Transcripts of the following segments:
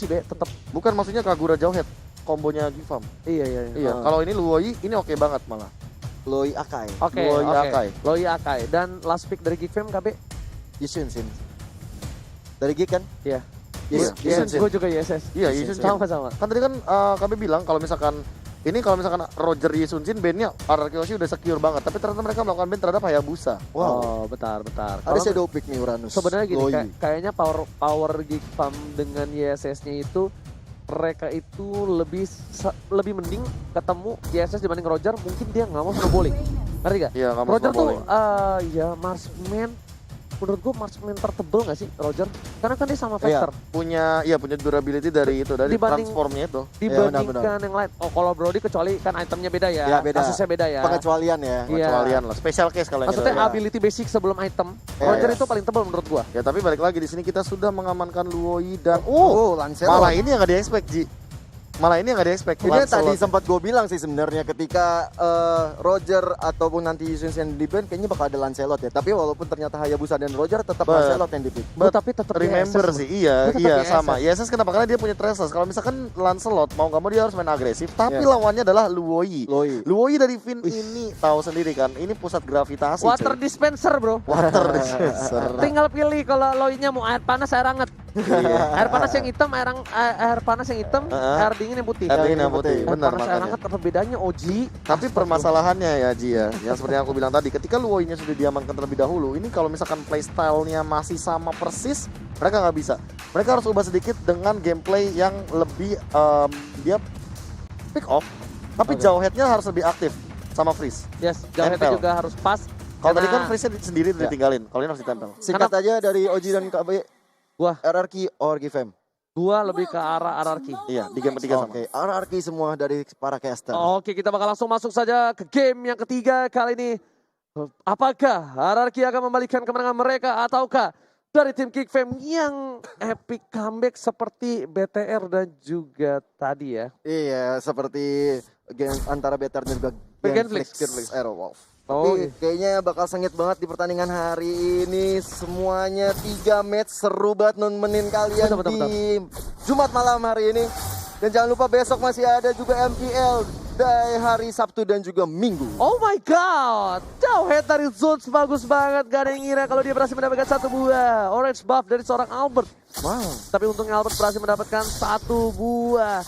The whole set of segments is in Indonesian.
sih Be, tetap. Bukan maksudnya Kagura Jauhead kombonya Gifam. Iya. Kalau ini Luoi ini oke banget malah. Loi Akai. Oke. Loi Akai. Dan last pick dari Geek Fam KB? Yisun Sin. Dari Geek kan? Iya. Iya, Gue juga YSS. Iya, Yisun Sin. Sama-sama. Kan tadi kan kami bilang kalau misalkan Roger Yisun Sin bandnya RRQ Hoshi udah secure banget, tapi ternyata mereka melakukan band terhadap Hayabusa. Wow. Oh, bentar. Ada shadow pick nih Uranus. Sebenarnya gini, Loi. kayaknya power Geek Fam dengan YSS-nya itu mereka itu lebih mending ketemu YSS dibanding Roger. Mungkin dia nggak mau snowballing, ngerti gak? Iya, nggak mau Roger tuh snowballing. ya marksman. Menurut gue marksman tertebel gak sih Roger? Karena kan dia sama Vector. Punya durability dari transformnya itu. Dibandingkan yang lain. Oh, kalau Brody kecuali kan itemnya beda ya. Ya, beda. Kasusnya beda ya. Pengecualian ya. Pengecualian lah. Special case kalau yang Maksudnya itu. ability basic sebelum item. Ya, Roger ya. itu paling tebal menurut gua. Ya tapi balik lagi di sini kita sudah mengamankan Luoi dan Lancelot. malah ini yang nggak di-expect Ji. Ini tadi sempat gue bilang sih sebenarnya ketika Roger ataupun nanti Yisun yang di band kayaknya bakal ada Lancelot ya. Tapi walaupun ternyata Hayabusa dan Roger tetap Lancelot yang di pick. Tapi tetap remember ISS, sih, iya sama. ISS. ISS kenapa? Karena dia punya Treslas. Kalau misalkan Lancelot mau nggak mau dia harus main agresif, tapi lawannya adalah Luoi. Luoi dari Finn ini tahu sendiri kan, ini pusat gravitasi. Water dispenser bro. Water dispenser. Tinggal pilih kalau Loinya mau air panas air hangat. Air panas yang hitam, air panas yang hitam, air dingin yang putih. Air dingin yang putih, benar panas air makanya. hangat apa bedanya Oji? Tapi permasalahannya ya Ji ya, yang seperti yang aku bilang tadi, ketika Luoi-nya sudah diamankan terlebih dahulu, ini kalau misalkan playstyle-nya masih sama persis, mereka nggak bisa. Mereka harus ubah sedikit dengan gameplay yang lebih dia pick off, tapi Jauhead-nya harus lebih aktif sama Freeze. Yes, Jauhead-nya juga harus pas. Kalau tadi kan Freeze-nya sendiri ditinggalin, kalau ini harus ditempel. Singkat aja dari Oji dan KB. Wah, RRQ or Gifam. gua lebih ke arah RRQ. Iya, di game ketiga sama. Oke, RRQ semua dari para caster. Oke, kita bakal langsung masuk saja ke game yang ketiga kali ini. Apakah RRQ akan membalikan kemenangan mereka ataukah dari tim Geek Fam yang epic comeback seperti BTR dan juga tadi ya. Iya, seperti game antara BTR dan juga Genflix. Aerowolf. Oh, Tapi kayaknya bakal sengit banget di pertandingan hari ini. Semuanya 3 match seru banget nemenin kalian di Jumat malam hari ini. Dan jangan lupa besok masih ada juga MPL dari hari Sabtu dan juga Minggu. Oh my god, Jauhead dari Zones bagus banget. Gak ada yang ngira kalau dia berhasil mendapatkan 1 buah orange buff dari seorang Albert. Wow. Tapi untungnya Albert berhasil mendapatkan 1 buah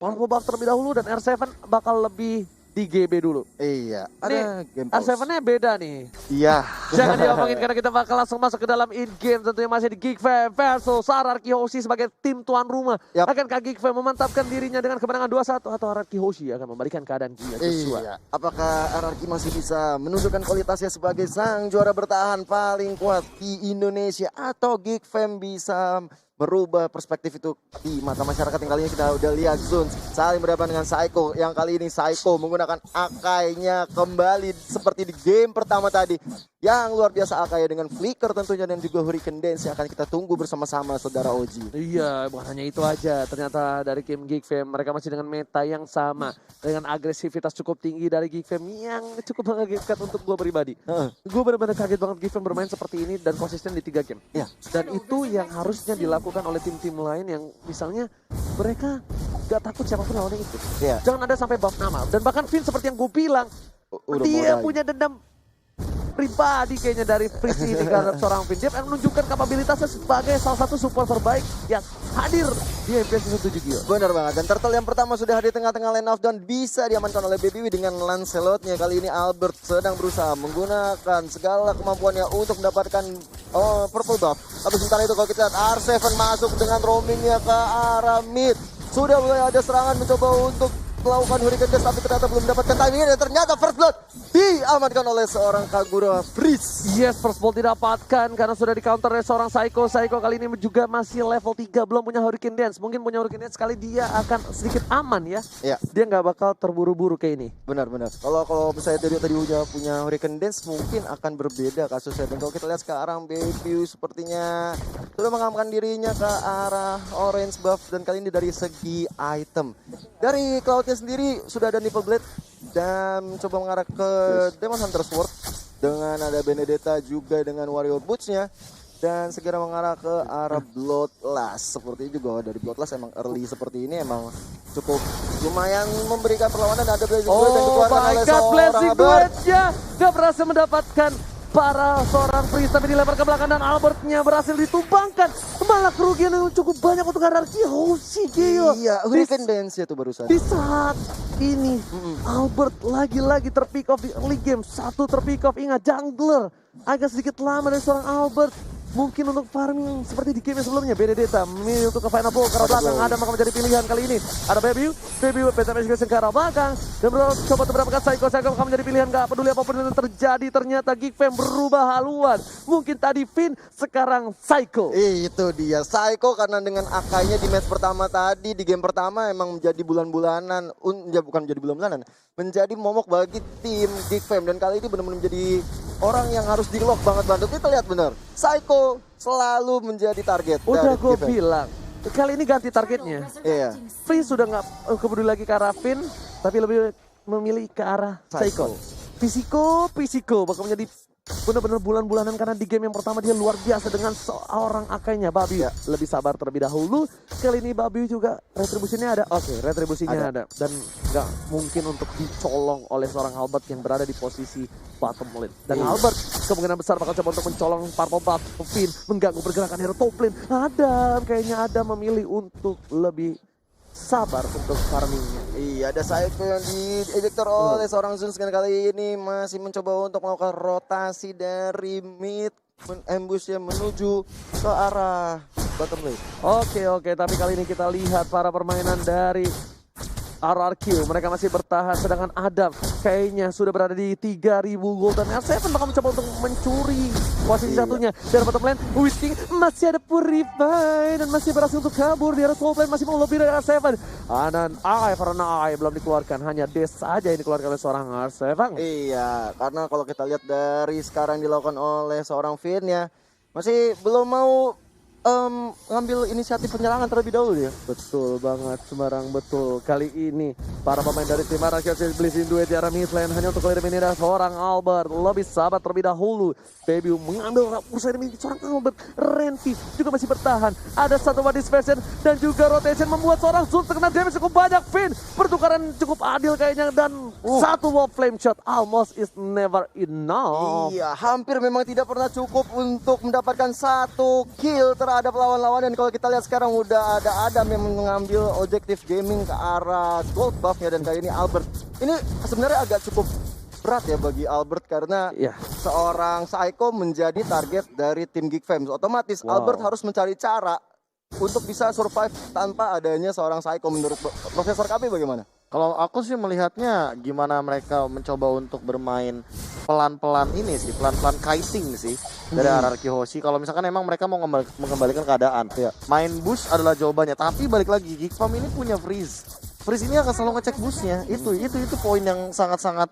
powerful buff terlebih dahulu dan R7 bakal lebih di GB dulu. Iya, ada game pause. R7-nya beda nih. Iya. Jangan diomongin karena kita bakal langsung masuk ke dalam in-game. Tentunya masih di Geek Fam versus RRQ Hoshi sebagai tim tuan rumah. Akankah Geek Fam memantapkan dirinya dengan kemenangan 2-1 atau RRQ Hoshi akan membalikan keadaan gila Joshua? Iya. Apakah RRQ masih bisa menunjukkan kualitasnya sebagai sang juara bertahan paling kuat di Indonesia atau Geek Fam bisa merubah perspektif itu di mata masyarakat? Yang kali ini kita udah lihat Zones saling berhadapan dengan Psycho. Yang kali ini Psycho menggunakan Akainya kembali seperti di game pertama tadi. Yang luar biasa Akai dengan flicker tentunya dan juga Hurricane Dance yang akan kita tunggu bersama-sama saudara Oji. Iya, bukan hanya itu aja. Ternyata dari game Geek Fam mereka masih dengan meta yang sama. Dengan agresivitas cukup tinggi dari Geek Fam yang cukup mengagetkan untuk gue pribadi. Gue benar-benar kaget banget Geek Fam bermain seperti ini dan konsisten di 3 game. Iya. Dan itu yang harusnya dilakukan oleh tim-tim lain yang misalnya mereka gak takut siapapun lawannya itu. Iya. Jangan ada sampai buff nama. Dan bahkan Finn seperti yang gue bilang, dia punya dendam pribadi kayaknya dari Freeze ini karena seorang Finn. Dia akan menunjukkan kapabilitasnya sebagai salah satu support terbaik yang hadir di MPS 7 Gio. Benar banget. Dan Turtle yang pertama sudah hadir tengah-tengah line off dan bisa diamankan oleh BBW dengan Lancelotnya. Kali ini Albert sedang berusaha menggunakan segala kemampuannya untuk mendapatkan purple buff. Tapi sementara itu kalau kita lihat R7 masuk dengan roamingnya ke arah mid. Sudah mulai ada serangan mencoba untuk melakukan Hurricane Dash tapi ternyata belum mendapatkan timingnya dan ternyata first blood diamankan oleh seorang Kagura Freeze. Yes, first blood didapatkan karena sudah di counter oleh seorang Psycho. Psycho kali ini juga masih level 3, belum punya Hurricane Dance. Mungkin punya Hurricane Dance kali dia akan sedikit aman ya. Iya. Dia nggak bakal terburu-buru kayak ini. Benar-benar. Kalau misalnya tadi udah punya Hurricane Dance mungkin akan berbeda kasusnya. Dan kalau kita lihat sekarang Baby sepertinya sudah mengamankan dirinya ke arah orange buff dan kali ini dari segi item. Dari Cloudnya sendiri sudah ada Nipple Blade dan coba mengarah ke Demon Hunter Sword dengan ada Benedetta juga dengan Warrior Boots-nya. dan segera mengarah ke arah Bloodlust. Seperti juga dari Bloodlust emang early seperti ini emang cukup lumayan memberikan perlawanan. Ada Blazing Duet yang Oh dikeluarkan my oleh god, seorang Blazing Albert. Duetnya gak berhasil mendapatkan para seorang Freeze, tapi dilempar ke belakang dan Albertnya berhasil ditumbangkan. Malah kerugian yang cukup banyak untuk Anarchy Hoshi, Gio. Iya, Hurricane Dance itu barusan. Di saat ini Albert lagi-lagi terpick off di early game. Satu terpick off, ingat jungler agak sedikit lama dari seorang Albert. Mungkin untuk farming seperti di game yang sebelumnya. Benedetta memilih untuk ke final ball ke arah belakang. Adam akan menjadi pilihan kali ini. Ada Baby Penta Magic ke arah belakang. Dan coba beberapa kali Psycho akan menjadi pilihan. Gak peduli apapun yang terjadi. Ternyata Geek Fam berubah haluan. Mungkin tadi Finn, sekarang Psycho. Itu dia Psycho, karena dengan akainya di match pertama tadi, di game pertama emang menjadi bulan-bulanan, bukan menjadi bulan-bulanan, menjadi momok bagi tim Geek Fam. Dan kali ini benar-benar menjadi orang yang harus di-lock banget. Kita lihat benar, Psycho selalu menjadi target. Udah dari gue Geek Fam. bilang, kali ini ganti targetnya. Iya. Free sudah nggak peduli lagi ke arah Finn, tapi lebih memilih ke arah Psycho. Pisiko bakal menjadi benar-benar bulan-bulanan, karena di game yang pertama dia luar biasa dengan seorang akainya. Babi lebih sabar terlebih dahulu. Kali ini Babi juga retribusinya ada. Oke, retribusinya ada. Dan nggak mungkin untuk dicolong oleh seorang Albert yang berada di posisi bottom lane. Dan Albert kemungkinan besar bakal coba untuk mencolong purple buff Finn, mengganggu pergerakan hero top lane. Kayaknya Adam memilih untuk lebih sabar untuk farmingnya. Iya, ada Psycho yang diejector oleh seorang Zeus, kan kali ini masih mencoba untuk melakukan rotasi dari mid, ambushnya menuju ke arah bottom lane. Oke, tapi kali ini kita lihat para permainan dari RRQ. Mereka masih bertahan, sedangkan Adam kayaknya sudah berada di 3000 gold. Dan R7 bakal mencoba untuk mencuri posisi satunya. Dari bottom lane, Whisking masih ada Purify dan masih berhasil untuk kabur. Di arah top lane masih mau lebih dari R7. Dan karena belum dikeluarkan, hanya Des saja yang dikeluarkan oleh seorang R7. Iya, karena kalau kita lihat dari sekarang dilakukan oleh seorang Finn ya, masih belum mau ngambil inisiatif penyerangan terlebih dahulu ya. Betul banget, Semarang, betul. Kali ini para pemain dari tim RRQ Blazing Duet di arah mid lane hanya untuk eliminasi seorang Albert. Lebih sahabat terlebih dahulu. Baby mengambil usaha demi seorang Albert. Renvi juga masih bertahan. Ada satu one dispersion dan juga rotation membuat seorang Zul terkena damage cukup banyak. Finn, pertukaran cukup adil kayaknya, dan satu wall flame shot almost is never enough. Iya, hampir memang tidak pernah cukup untuk mendapatkan satu kill terhadap lawan-lawan. Dan kalau kita lihat sekarang udah ada Adam yang mengambil objektif gaming ke arah gold buffnya. Dan kali ini Albert, ini sebenarnya agak cukup berat ya bagi Albert, karena seorang Psycho menjadi target dari tim Geek Fam. Otomatis Albert harus mencari cara untuk bisa survive tanpa adanya seorang Psycho. Menurut Profesor KB bagaimana? Kalau aku sih melihatnya gimana mereka mencoba untuk bermain pelan-pelan ini sih, pelan-pelan kiting sih dari RRQ Hoshi. Kalau misalkan emang mereka mau mengembalikan keadaan, main boost adalah jawabannya. Tapi balik lagi, Geek Fam ini punya freeze. Freeze ini akan selalu ngecek boostnya. Itu poin yang sangat-sangat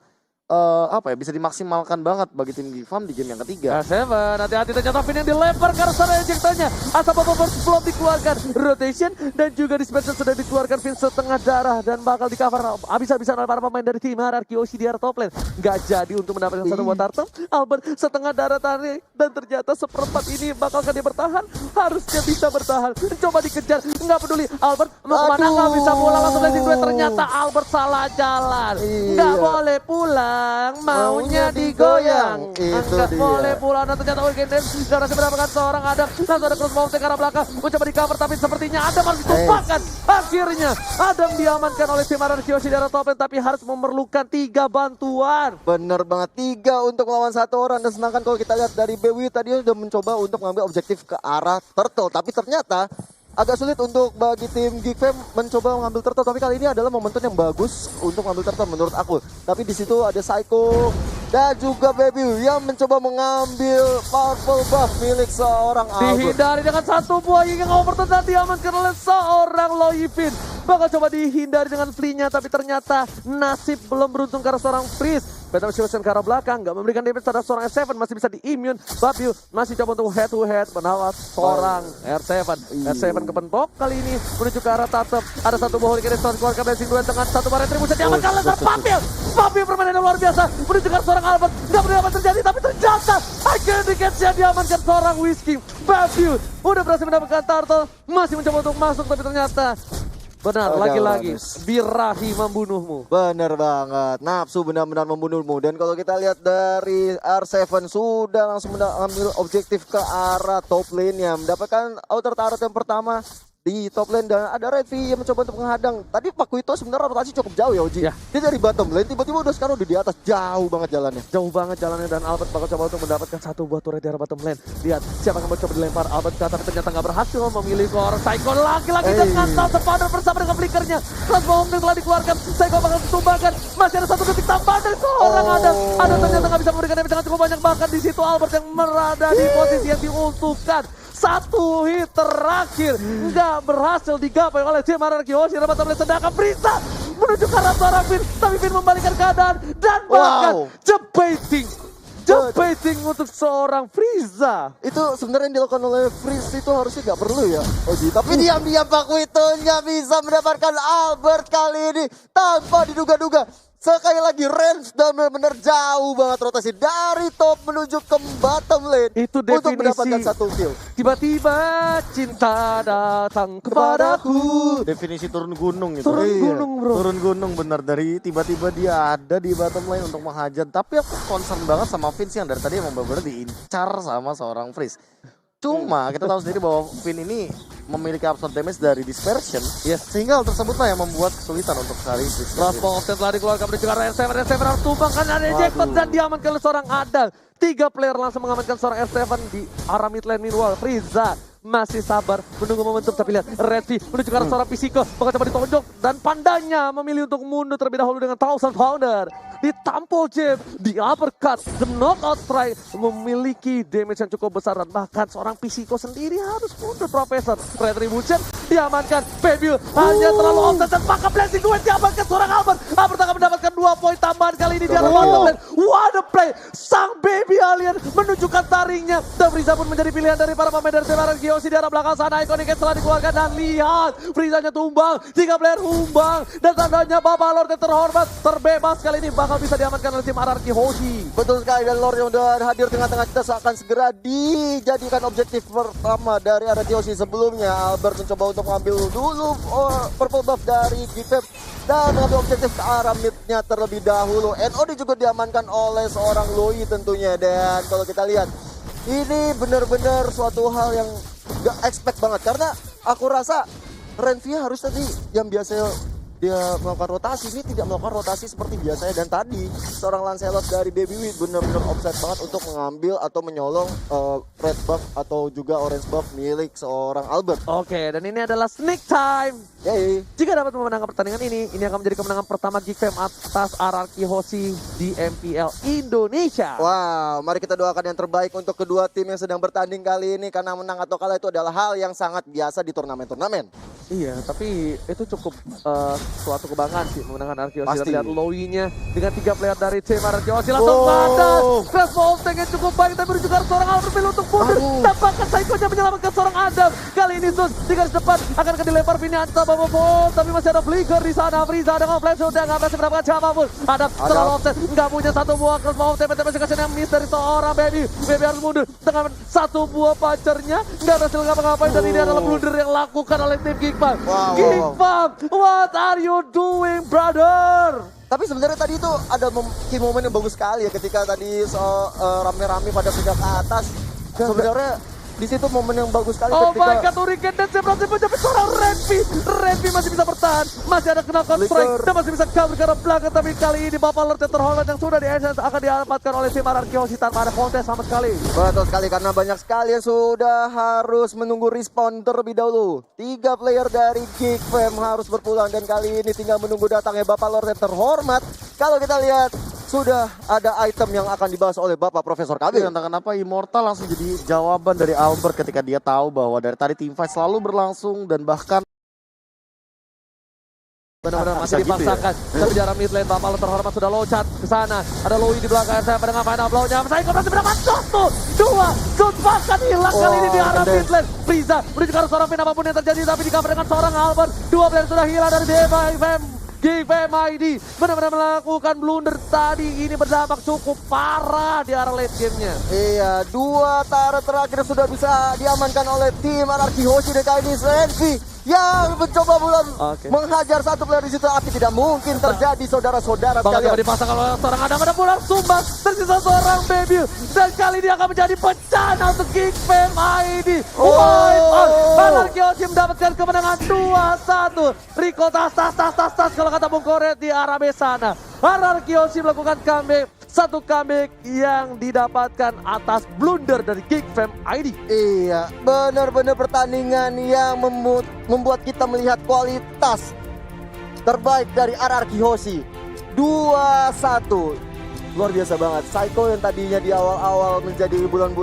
bisa dimaksimalkan banget bagi tim Geek Fam di game yang ketiga. R7, hati-hati ternyata Finn yang dilempar ke arah sana ejectanya. Asap apa belum dikeluarkan. Rotation dan juga dispersion sudah dikeluarkan. Finn setengah darah dan bakal di cover habis-habisan oleh para pemain dari tim RRQ Hoshi di arah top lane. Gak jadi untuk mendapatkan satu buah turtle. Albert setengah darah tarik, dan ternyata seperempat ini bakalkan dia bertahan. Harusnya bisa bertahan. Coba dikejar, nggak peduli. Albert mau kemana, nggak bisa pulang langsung Blazing Duet. Ternyata Albert salah jalan. Nggak boleh pulang, maunya digoyang. Nggak boleh pulang, dan ternyata Hurricane Dance gak berhasil mendapatkan seorang Adam. Langsung ada crossbow ke arah belakang, mencoba di cover, tapi sepertinya Adam harus ditumpahkan. Akhirnya Adam diamankan oleh tim RRQ Hoshi di arah top lane, tapi harus memerlukan 3 bantuan. Bener banget, 3 untuk melawan 1 orang. Dan sedangkan kalau kita lihat dari BW tadi sudah mencoba untuk mengambil objektif ke arah turtle, tapi ternyata agak sulit untuk bagi tim Geek Fam mencoba mengambil turtle. Tapi kali ini adalah momentum yang bagus untuk mengambil turtle menurut aku. Tapi di situ ada Psycho dan juga Baby yang mencoba mengambil powerful buff milik seorang Albert. Dihindari dengan satu buah yang overturn, diamankan oleh seorang Loyfin. Bakal coba dihindari dengan flee-nya, tapi ternyata nasib belum beruntung karena seorang Freeze. Phantom Shield ke arah belakang, nggak memberikan damage terhadap seorang R7, masih bisa di-immune. Babiu masih coba untuk head to head menawas seorang R7. R7 kepentok kali ini menuju ke arah Tatep. Ada satu buah hurricane storm keluarkan Blessing Duel dengan satu bar retribusi diamankan laser Babiu. Babiu permainan luar biasa menuju ke arah seorang Albert. Nggak benar apa terjadi, tapi ternyata akhirnya di catch-nya diamankan seorang Whiskey. Babiu udah berhasil mendapatkan turtle, masih mencoba untuk masuk tapi ternyata benar, lagi-lagi birahi membunuhmu. Bener banget, nafsu benar-benar membunuhmu. Dan kalau kita lihat dari R7 sudah langsung mengambil objektif ke arah top lane nya, mendapatkan outer turret yang pertama di top lane dan ada Redvi yang mencoba untuk menghadang. Tadi Pakuito sebenarnya rotasi cukup jauh ya Oji. Ya. Dia dari bottom lane tiba-tiba sekarang udah di atas, jauh banget jalannya. Jauh banget jalannya dan Albert bakal coba untuk mendapatkan satu buah turret di arah bottom lane. Lihat siapa yang mau coba dilempar. Albert tapi ternyata nggak berhasil memilih Core Psycho lagi-lagi dengan Salsa Powder bersama dengan flickernya. Transform yang telah dikeluarkan, Psycho bakal ditumbangkan. Masih ada satu detik tambahan dari seorang ada ternyata nggak bisa memberikan damage sangat cukup banyak, bahkan di situ Albert yang berada di posisi yang diuntukkan. Satu hit terakhir nggak berhasil digapai oleh tim Araki Hoshi. Dapat tablet sedangkan Brisa menuju ke arah seorang Finn, tapi Finn membalikan keadaan dan bahkan jebating untuk seorang Frieza. Itu sebenarnya yang dilakukan oleh Freeze itu harusnya nggak perlu ya Oji. Tapi diam-diam Pakuito nggak bisa mendapatkan Albert kali ini tanpa diduga-duga. Sekali lagi range dan benar-benar jauh banget rotasi dari top menuju ke bottom lane. Itu untuk mendapatkan definisi satu kill. tiba-tiba cinta datang kepadaku. Definisi turun gunung itu. Turun gunung, bro. Turun gunung benar, dari tiba-tiba dia ada di bottom lane untuk menghajat. Tapi aku concern banget sama Vince yang dari tadi emang benar-benar diincar sama seorang Freeze. Cuma kita tahu sendiri bahwa Finn ini memiliki absorb damage dari dispersion, sehingga hal tersebutlah yang membuat kesulitan untuk cari Freeze. Transform telah dikeluarkan menuju ke arah R7 harus tumbangkan, ada ejected dan diamankan oleh seorang Adam. 3 player langsung mengamankan seorang R7 di arah mid lane. Meanwhile Frieza masih sabar menunggu momentum, tapi lihat Redvi menuju ke arah seorang Pisiko, bakal coba ditonjok dan pandanya memilih untuk mundur terlebih dahulu dengan Thousand Pounder. Ditampol Jeb, di uppercut, the knockout strike memiliki damage yang cukup besar dan bahkan seorang Pisiko sendiri harus mundur. Profesor Retribution diamankan, Fabio hanya terlalu offset dan maka Blessing Duet diamankan seorang Albert. Albert akan mendapatkan 2 poin tambahan kali ini di arah bottom lane. What a play, sang baby alien menunjukkan taringnya dan Frieza pun menjadi pilihan dari para pemain dari Tebaran Kiyoshi di arah belakang sana. Iconic setelah dikeluarkan dan lihat Friezanya tumbang, 3 player tumbang dan tandanya Bapak Lord yang terhormat terbebas kali ini bakal bisa diamankan oleh tim Araki Hoshi. Betul sekali, dan Lord yang udah hadir tengah-tengah kita akan segera dijadikan objektif pertama dari Araki Hoshi. Sebelumnya Albert mencoba untuk mengambil dulu purple buff dari Gifem dan mengambil objektif ke arah midnya terlebih dahulu. NOD juga diamankan oleh seorang Loi tentunya. Dan kalau kita lihat ini benar-benar suatu hal yang gak expect banget, karena aku rasa Renvia harus tadi yang biasanya dia melakukan rotasi, ini tidak melakukan rotasi seperti biasanya. Dan tadi seorang Lancelot dari Baby Wheat benar-benar offset banget untuk mengambil atau menyolong red buff atau juga orange buff milik seorang Albert. Oke, dan ini adalah sneak time. Yeay. Jika dapat memenangkan pertandingan ini akan menjadi kemenangan pertama Geek Fam atas Araki Hoshi di MPL Indonesia. Wow, mari kita doakan yang terbaik untuk kedua tim yang sedang bertanding kali ini, karena menang atau kalah itu adalah hal yang sangat biasa di turnamen-turnamen. Iya, tapi itu cukup suatu kebanggaan sih memenangkan Araki Hoshi. Pasti. Dan lihat Loi-nya dengan 3 player dari tim Araki Hoshi langsung badan. Crash Volteng yang cukup baik, tapi juga seorang Albert Mil untuk mundur. Tampakkan Saikonya menyelamatkan seorang Adam. Kali ini Sus di garis depan akan dilempar Vinanta Babobol, tapi masih ada flicker di sana. Frieza dengan flash sudah nggak berhasil mendapatkan siapapun. Ada terlalu offset, nggak punya satu buah Crash Volteng. Tapi kasih yang miss dari seorang Baby. Baby harus mundur dengan satu buah pacarnya, nggak berhasil ngapa-ngapain. Dan ini adalah blunder yang lakukan oleh tim Geek Fam. Geek Fam, what are you doing, brother? Tapi sebenarnya tadi itu ada key moment yang bagus sekali ya, ketika tadi rame-rame pada pindah ke atas. Sebenarnya di situ momen yang bagus sekali Oh ketika my god, Hurricane Dance berhasil mencapai seorang Redvi. Redvi masih bisa bertahan, masih ada knockout strike dan masih bisa kabur ke arah belakang. Tapi kali ini Bapak Lord yang terhormat yang sudah di essence akan diamankan oleh tim Araki Hoshi tanpa ada kontes sama sekali. betul sekali, karena banyak sekali yang sudah harus menunggu respawn terlebih dahulu. 3 player dari Geek Fam harus berpulang dan kali ini tinggal menunggu datangnya Bapak Lord yang terhormat. Kalau kita lihat sudah ada item yang akan dibahas oleh Bapak Profesor Kabil. Entah kenapa Immortal langsung jadi jawaban dari Albert ketika dia tahu bahwa dari tadi teamfight selalu berlangsung dan bahkan Benar-benar masih Bisa gitu ya? dipaksakan. Tapi di arah mid lane, Bapak terhormat sudah loncat ke sana. Ada Louis di belakang saya dengan final blow-nya. Psycho berhasil mendapat satu, dua, shoot bahkan hilang kali ini di arah Gede. mid lane. Frieza menunjukkan seorang pin apapun yang terjadi, tapi di cover dengan seorang Albert. Dua player sudah hilang dari DFM. GFM ID benar-benar melakukan blunder tadi, ini berdampak cukup parah di arah late gamenya. Iya, 2 turret terakhir sudah bisa diamankan oleh tim Anarki Hoshi dan kali ini Envy yang mencoba Oke. menghajar satu player di situ, tapi tidak mungkin terjadi saudara-saudara Bahkan sekalian. coba dipasang oleh seorang ada pulang sumbang, tersisa seorang baby, dan kali ini akan menjadi bencana untuk Geek Fam ID. Wipe out, Anarki Hoshi mendapatkan kemenangan 2-1. Rico tas kalau kata Bung Koret di arah sana. Anarki Hoshi melakukan comeback, satu comeback yang didapatkan atas blunder dari Geek Fam ID. Iya, benar-benar pertandingan yang membuat kita melihat kualitas terbaik dari Anarki Hoshi. 2-1. Luar biasa banget. Psycho yang tadinya di awal-awal menjadi bulan-bulan